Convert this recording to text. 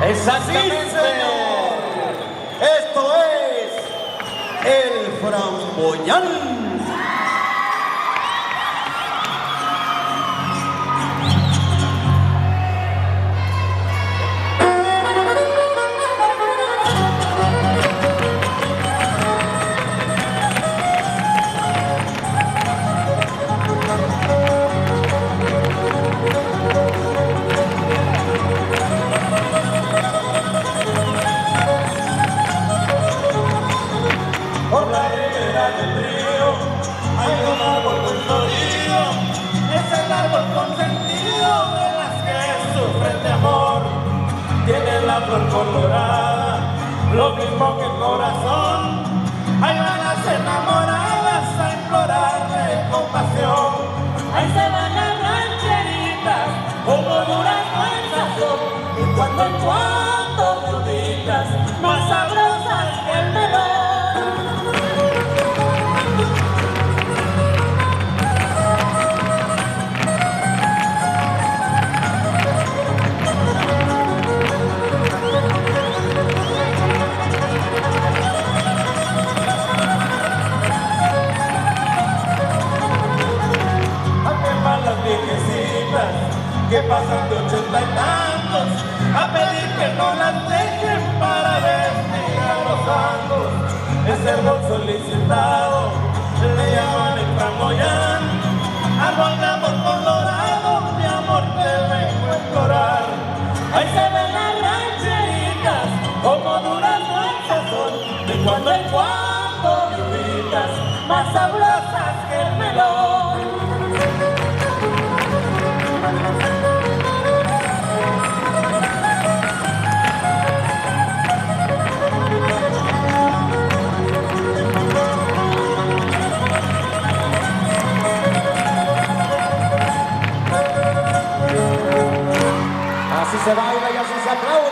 Exactamente. Sí, señor. Esto es el framboyán. Por la ribera del río hay un árbol muy florido, es el árbol consentido de las que sufren de amor. Tiene la flor colorada, lo mismo que el corazón. Ahí van las enamoradas a implorarle compasión. Ahí se van las rancheritas, como durazno en sazón, y cuando en cuando fruditas, más sabrosas que el melón. Las viejecitas que pasan de 80 y tantos a pedir que no las dejen para vestir a los santos. Ese árbol solicitado le llaman el framboyán, árbol de amor colorado, mi amor te vengo a implorar. Ahí se ven las rancheritas, como durazno en sazón, de cuando en cuando fruditas, más sabrosas que el melón. Así se baila y así se aplaude.